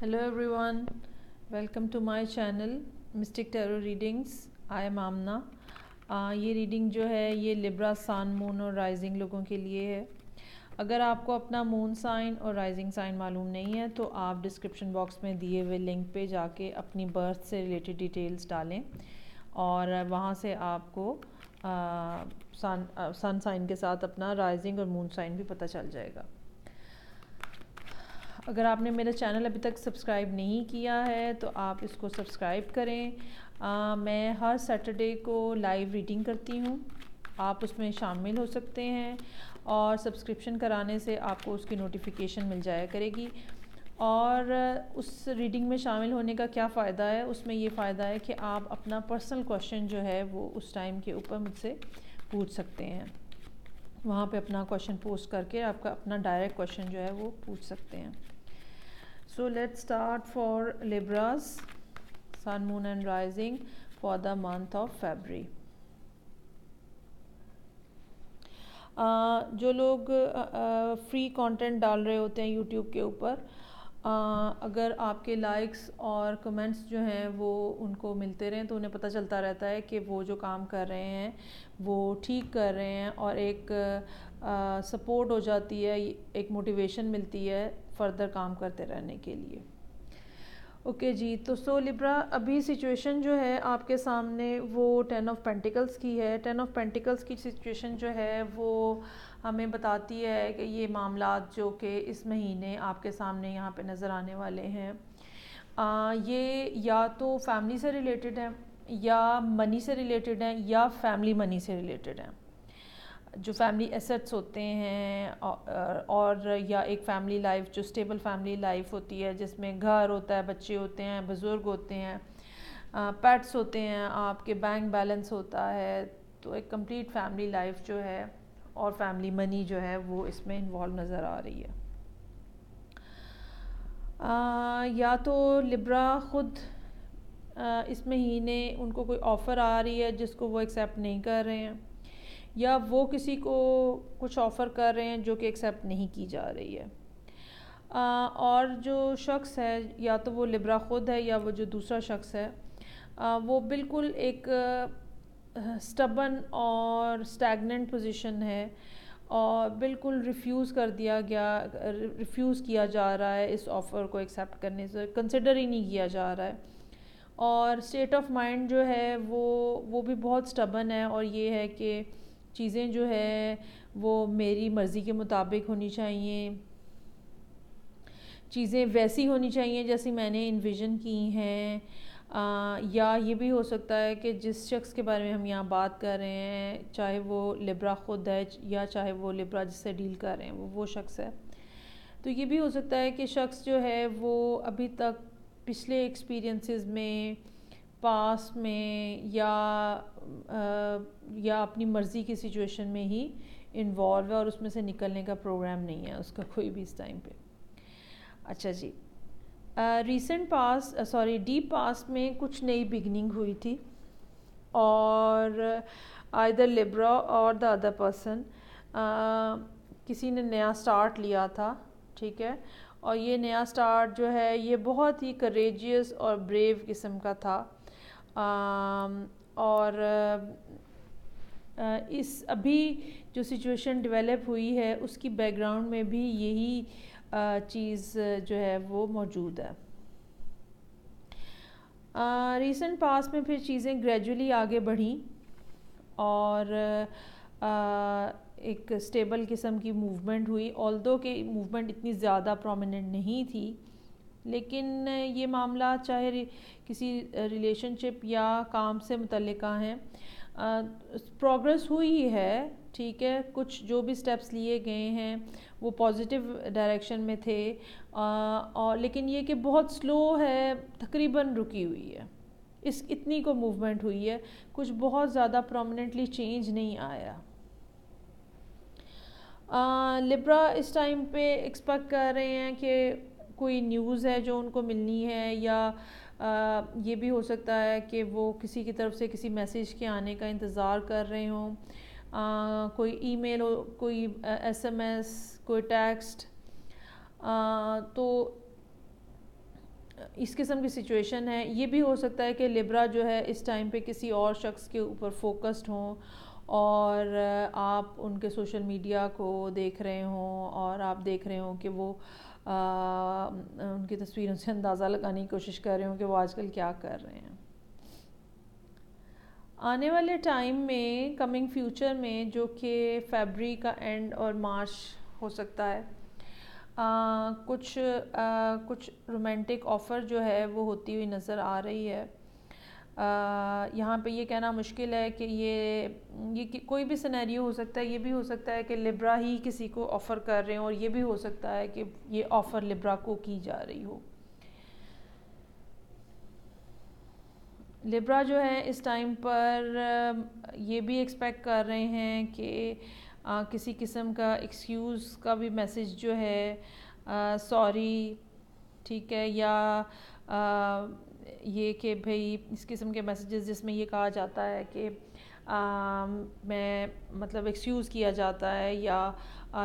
Hello everyone, welcome to my channel Mystic Tarot Readings. I am Amna. یہ reading جو ہے یہ لبرا سن مون اور رائزنگ لوگوں کے لیے ہے. اگر آپ کو اپنا مون سائن اور رائزنگ سائن معلوم نہیں ہے تو آپ ڈسکرپشن باکس میں دیے ہوئے لنک پہ جا کے اپنی برتھ سے ریلیٹڈ ڈیٹیلز ڈالیں اور وہاں سے آپ کو سن سائن کے ساتھ اپنا رائزنگ اور مون سائن بھی پتہ چل جائے گا. اگر آپ نے میرا چینل ابھی تک سبسکرائب نہیں کیا ہے تو آپ اس کو سبسکرائب کریں. میں ہر سیٹرڈے کو لائیو ریڈنگ کرتی ہوں, آپ اس میں شامل ہو سکتے ہیں اور سبسکرپشن کرانے سے آپ کو اس کی نوٹیفیکیشن مل جایا کرے گی. اور اس ریڈنگ میں شامل ہونے کا کیا فائدہ ہے؟ اس میں یہ فائدہ ہے کہ آپ اپنا پرسنل کویشچن جو ہے وہ اس ٹائم کے اوپر مجھ سے پوچھ سکتے ہیں. وہاں پہ اپنا کویشچن پوسٹ کر کے آپ کا اپنا ڈائریکٹ کویشچن جو ہے وہ پوچھ سکتے ہیں. So let's start for Libras, Sun, Moon and Rising for the month of February. جو لوگ فری کانٹینٹ ڈال رہے ہوتے ہیں یوٹیوب کے اوپر, اگر آپ کے لائکس اور کمنٹس جو ہیں وہ ان کو ملتے رہیں تو انہیں پتہ چلتا رہتا ہے کہ وہ جو کام کر رہے ہیں وہ ٹھیک کر رہے ہیں اور ایک سپورٹ ہو جاتی ہے, ایک موٹیویشن ملتی ہے فردر کام کرتے رہنے کے لیے. اوکے جی, تو لبرا ابھی سچویشن جو ہے آپ کے سامنے وہ 10 آف پینٹیکلز کی ہے. 10 آف پینٹیکلز کی سچویشن جو ہے وہ ہمیں بتاتی ہے کہ یہ معاملات جو کہ اس مہینے آپ کے سامنے یہاں پہ نظر آنے والے ہیں, یہ یا تو فیملی سے ریلیٹڈ ہیں یا منی سے ریلیٹڈ ہیں یا فیملی منی سے ریلیٹڈ ہیں. جو فیملی ایسٹس ہوتے ہیں اور یا ایک فیملی لائف جو اسٹیبل فیملی لائف ہوتی ہے جس میں گھر ہوتا ہے, بچے ہوتے ہیں, بزرگ ہوتے ہیں, پیٹس ہوتے ہیں, آپ کے بینک بیلنس ہوتا ہے, تو ایک کمپلیٹ فیملی لائف جو ہے اور فیملی منی جو ہے وہ اس میں انوالو نظر آ رہی ہے. یا تو لبرا خود اس مہینے ان کو کوئی آفر آ رہی ہے جس کو وہ ایکسیپٹ نہیں کر رہے ہیں, یا وہ کسی کو کچھ آفر کر رہے ہیں جو کہ ایکسیپٹ نہیں کی جا رہی ہے. اور جو شخص ہے یا تو وہ لبرا خود ہے یا وہ جو دوسرا شخص ہے وہ بالکل ایک سٹبن اور اسٹیگننٹ پوزیشن ہے اور بالکل ریفیوز کیا جا رہا ہے اس آفر کو ایکسیپٹ کرنے سے, کنسیڈر ہی نہیں کیا جا رہا ہے. اور اسٹیٹ آف مائنڈ جو ہے وہ بھی بہت سٹبن ہے اور یہ ہے کہ چیزیں جو ہے وہ میری مرضی کے مطابق ہونی چاہیے, چیزیں ویسی ہونی چاہیے جیسی میں نے انویژن کی ہیں. یا یہ بھی ہو سکتا ہے کہ جس شخص کے بارے میں ہم یہاں بات کر رہے ہیں, چاہے وہ لبرا خود ہے یا چاہے وہ لبرا جس سے ڈیل کر رہے ہیں وہ شخص ہے, تو یہ بھی ہو سکتا ہے کہ شخص جو ہے وہ ابھی تک پچھلے ایکسپیرینسز میں, پاس میں یا اپنی مرضی کی سچویشن میں ہی انوالو ہے اور اس میں سے نکلنے کا پروگرام نہیں ہے اس کا کوئی بھی اس ٹائم پہ. اچھا جی, ڈیپ پاسٹ میں کچھ نئی بگننگ ہوئی تھی اور آئدر لبرا اور دا ادر پرسن کسی نے نیا سٹارٹ لیا تھا, ٹھیک ہے, اور یہ نیا سٹارٹ جو ہے یہ بہت ہی کریجیس اور بریو قسم کا تھا. اور اس ابھی جو سچویشن ڈیولپ ہوئی ہے اس کی بیک گراؤنڈ میں بھی یہی چیز جو ہے وہ موجود ہے. ریسنٹ پاس میں پھر چیزیں گریجولی آگے بڑھیں اور ایک اسٹیبل قسم کی موومنٹ ہوئی, آلدو کہ موومنٹ اتنی زیادہ پرومیننٹ نہیں تھی, لیکن یہ معاملات چاہے کسی ریلیشن شپ یا کام سے متعلقہ ہیں, پروگرس ہوئی ہی ہے, ٹھیک ہے, کچھ جو بھی سٹیپس لیے گئے ہیں وہ پازیٹیو ڈائریکشن میں تھے, اور لیکن یہ کہ بہت سلو ہے, تقریباً رکی ہوئی ہے, اتنی کو موومنٹ ہوئی ہے, کچھ بہت زیادہ پرومیننٹلی چینج نہیں آیا. لبرا اس ٹائم پہ ایکسپیکٹ کر رہے ہیں کہ کوئی نیوز ہے جو ان کو ملنی ہے, یا یہ بھی ہو سکتا ہے کہ وہ کسی کی طرف سے کسی میسیج کے آنے کا انتظار کر رہے ہوں, کوئی ای میل ہو, کوئی SMS, کوئی ٹیکسٹ. تو اس قسم کی سچویشن ہے. یہ بھی ہو سکتا ہے کہ لبرا جو ہے اس ٹائم پہ کسی اور شخص کے اوپر فوکسڈ ہوں اور آپ ان کے سوشل میڈیا کو دیکھ رہے ہوں اور آپ دیکھ رہے ہوں کہ وہ ان کی تصویروں سے اندازہ لگانے کی کوشش کر رہے ہوں کہ وہ آج کل کیا کر رہے ہیں. آنے والے ٹائم میں کمنگ فیوچر میں جو کہ فیبری کا اینڈ اور مارچ ہو سکتا ہے, کچھ رومانٹک آفر جو ہے وہ ہوتی ہوئی نظر آ رہی ہے. یہاں پہ یہ کہنا مشکل ہے کہ یہ کوئی بھی سینیریو ہو سکتا ہے. یہ بھی ہو سکتا ہے کہ لبرا ہی کسی کو آفر کر رہے ہوں اور یہ بھی ہو سکتا ہے کہ یہ آفر لبرا کو کی جا رہی ہو. لبرا جو ہے اس ٹائم پر یہ بھی ایکسپیکٹ کر رہے ہیں کہ کسی قسم کا ایکسکیوز کا بھی میسج جو ہے, سوری, ٹھیک ہے, یا یہ کہ بھئی اس قسم کے میسیجز جس میں یہ کہا جاتا ہے کہ میں مطلب ایکسکیوز کیا جاتا ہے یا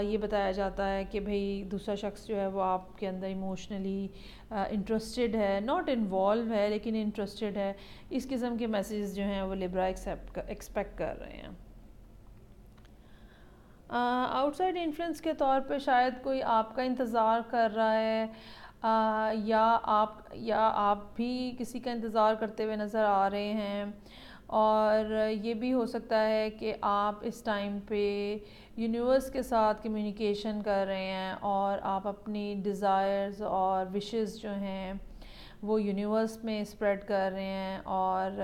یہ بتایا جاتا ہے کہ بھئی دوسرا شخص جو ہے وہ آپ کے اندر ایموشنلی انٹرسٹڈ ہے, ناٹ انوالو ہے لیکن انٹرسٹڈ ہے. اس قسم کے میسیجز جو ہیں وہ لبرا ایکسپیکٹ کر رہے ہیں. آؤٹ سائڈ انفلوئنس کے طور پہ شاید کوئی آپ کا انتظار کر رہا ہے, یا آپ بھی کسی کا انتظار کرتے ہوئے نظر آ رہے ہیں. اور یہ بھی ہو سکتا ہے کہ آپ اس ٹائم پہ یونیورس کے ساتھ کمیونیکیشن کر رہے ہیں اور آپ اپنی ڈیزائرز اور وشز جو ہیں وہ یونیورس میں اسپریڈ کر رہے ہیں اور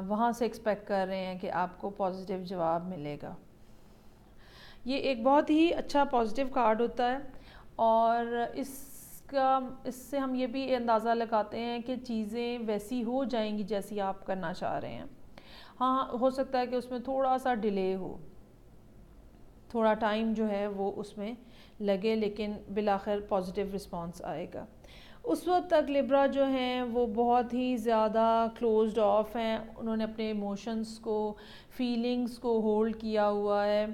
وہاں سے ایکسپیکٹ کر رہے ہیں کہ آپ کو پازیٹیو جواب ملے گا. یہ ایک بہت ہی اچھا پازیٹیو کارڈ ہوتا ہے اور اس سے ہم یہ بھی اندازہ لگاتے ہیں کہ چیزیں ویسی ہو جائیں گی جیسی آپ کرنا چاہ رہے ہیں. ہاں, ہو سکتا ہے کہ اس میں تھوڑا سا ڈیلے ہو, تھوڑا ٹائم جو ہے وہ اس میں لگے, لیکن بالآخر پازیٹیو رسپانس آئے گا. اس وقت تک لبرا جو ہیں وہ بہت ہی زیادہ کلوزڈ آف ہیں. انہوں نے اپنے ایموشنز کو, فیلنگز کو ہولڈ کیا ہوا ہے.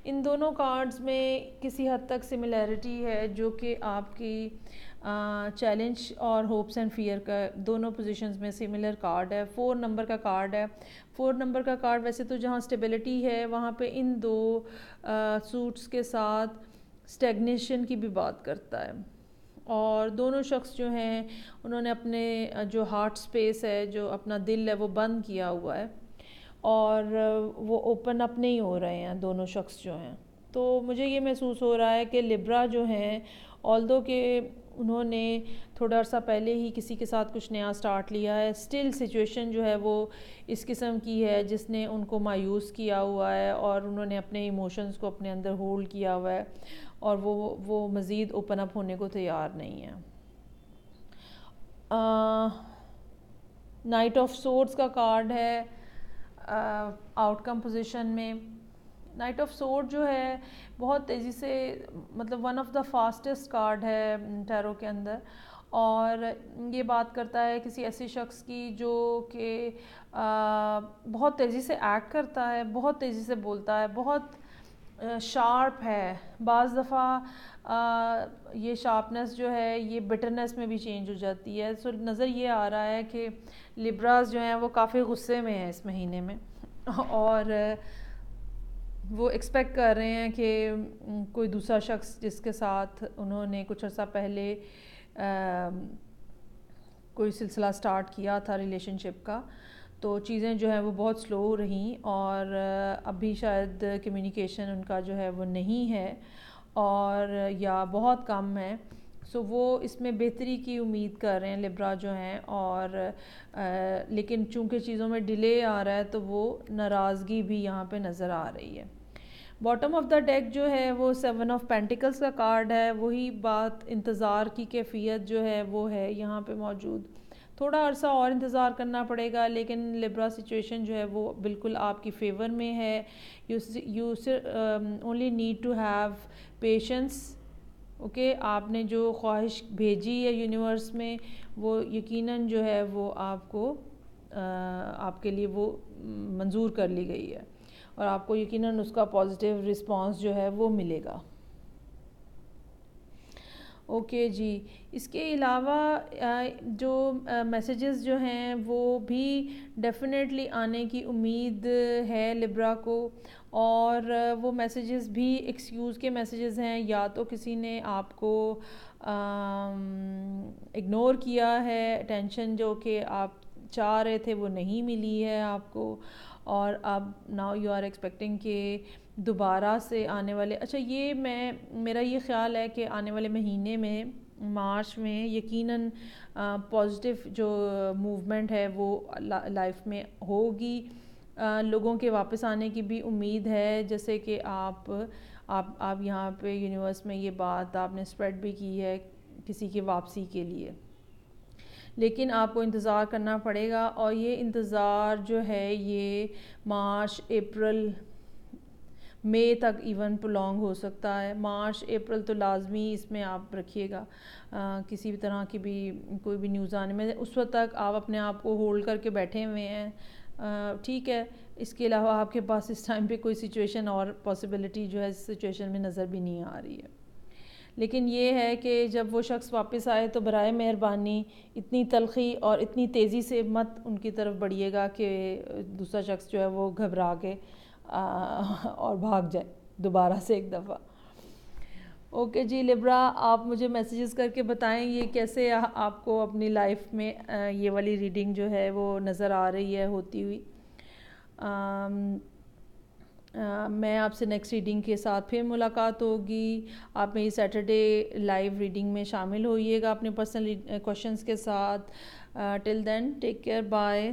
ان دونوں کارڈز میں کسی حد تک سملیرٹی ہے جو کہ آپ کی چیلنج اور ہوپس اینڈ فیئر کا دونوں پوزیشنز میں سملر کارڈ ہے. 4 نمبر کا کارڈ ہے. 4 نمبر کا کارڈ ویسے تو جہاں اسٹیبلٹی ہے وہاں پہ ان دو سوٹس کے ساتھ اسٹیگنیشن کی بھی بات کرتا ہے. اور دونوں شخص جو ہیں انہوں نے اپنے جو ہارٹ سپیس ہے, جو اپنا دل ہے, وہ بند کیا ہوا ہے اور وہ اوپن اپ نہیں ہو رہے ہیں دونوں شخص جو ہیں. تو مجھے یہ محسوس ہو رہا ہے کہ لبرا جو ہیں آلدو کہ انہوں نے تھوڑا عرصہ پہلے ہی کسی کے ساتھ کچھ نیا سٹارٹ لیا ہے, سٹل سچویشن جو ہے وہ اس قسم کی ہے جس نے ان کو مایوس کیا ہوا ہے اور انہوں نے اپنے ایموشنز کو اپنے اندر ہولڈ کیا ہوا ہے اور وہ مزید اوپن اپ ہونے کو تیار نہیں ہے. نائٹ آف سورڈز کا کارڈ ہے آؤٹ کم پوزیشن میں. نائٹ آف سورڈ جو ہے بہت تیزی سے, مطلب one of the fastest card ہے ٹیرو کے اندر, اور یہ بات کرتا ہے کسی ایسے شخص کی جو کہ بہت تیزی سے ایکٹ کرتا ہے, بہت تیزی سے بولتا ہے, بہت شارپ ہے. بعض دفعہ یہ شارپنس جو ہے یہ بٹرنس میں بھی چینج ہو جاتی ہے. سو نظر یہ آ رہا ہے کہ لبراز جو ہیں وہ کافی غصے میں ہیں اس مہینے میں, اور وہ ایکسپیکٹ کر رہے ہیں کہ کوئی دوسرا شخص جس کے ساتھ انہوں نے کچھ عرصہ پہلے کوئی سلسلہ سٹارٹ کیا تھا ریلیشن شپ کا, تو چیزیں جو ہیں وہ بہت سلو رہیں اور ابھی شاید کمیونیکیشن ان کا جو ہے وہ نہیں ہے اور یا بہت کم ہے. سو وہ اس میں بہتری کی امید کر رہے ہیں لبرا جو ہیں, اور لیکن چونکہ چیزوں میں ڈیلے آ رہا ہے تو وہ ناراضگی بھی یہاں پہ نظر آ رہی ہے. باٹم آف دا ڈیک جو ہے وہ 7 آف پینٹیکلز کا کارڈ ہے. وہی بات, انتظار کی کیفیت جو ہے وہ ہے یہاں پہ موجود. تھوڑا عرصہ اور انتظار کرنا پڑے گا لیکن لبرا سچویشن جو ہے وہ بالکل آپ کی فیور میں ہے. You only need to have patience. Okay, آپ نے جو خواہش بھیجی ہے یونیورس میں وہ یقیناً جو ہے وہ آپ کو آپ کے لیے وہ منظور کر لی گئی ہے اور آپ کو یقیناً اس کا پازیٹیو رسپانس جو ہے وہ ملے گا. اوکے جی، اس کے علاوہ جو میسیجز جو ہیں وہ بھی ڈیفینیٹلی آنے کی امید ہے لبرا کو، اور وہ میسیجز بھی ایکسکیوز کے میسیجز ہیں، یا تو کسی نے آپ کو اگنور کیا ہے، اٹینشن جو کہ آپ چاہ رہے تھے وہ نہیں ملی ہے آپ کو، اور اب ناؤ یو آر ایکسپیکٹنگ کہ دوبارہ سے آنے والے، اچھا یہ میرا یہ خیال ہے کہ آنے والے مہینے میں مارچ میں یقیناً پازیٹیو جو موومنٹ ہے وہ لائف میں ہوگی، لوگوں کے واپس آنے کی بھی امید ہے، جیسے کہ آپ یہاں پہ یونیورس میں یہ بات آپ نے اسپریڈ بھی کی ہے کسی کی واپسی کے لیے، لیکن آپ کو انتظار کرنا پڑے گا، اور یہ انتظار جو ہے یہ مارچ اپریل مئی تک ایون پرولونگ ہو سکتا ہے۔ مارچ اپریل تو لازمی اس میں آپ رکھیے گا، کسی بھی طرح کی بھی کوئی بھی نیوز آنے میں اس وقت تک آپ اپنے آپ کو ہولڈ کر کے بیٹھے ہوئے ہیں، ٹھیک ہے۔ اس کے علاوہ آپ کے پاس اس ٹائم پہ کوئی سچویشن اور پاسبلٹی جو ہے اس سچویشن میں نظر بھی نہیں آ رہی ہے، لیکن یہ ہے کہ جب وہ شخص واپس آئے تو برائے مہربانی اتنی تلخی اور اتنی تیزی سے مت ان کی طرف بڑھیے گا کہ دوسرا شخص جو ہے وہ گھبرا کے اور بھاگ جائے دوبارہ سے ایک دفعہ۔ اوکے جی لبرا، آپ مجھے میسیجز کر کے بتائیں یہ کیسے آپ کو اپنی لائف میں یہ والی ریڈنگ جو ہے وہ نظر آ رہی ہے ہوتی ہوئی۔ میں آپ سے نیکسٹ ریڈنگ کے ساتھ پھر ملاقات ہوگی، آپ میری سیٹرڈے لائیو ریڈنگ میں شامل ہوئیے گا اپنے پرسنل کویشچنز کے ساتھ۔ ٹل دین ٹیک کیئر، بائے۔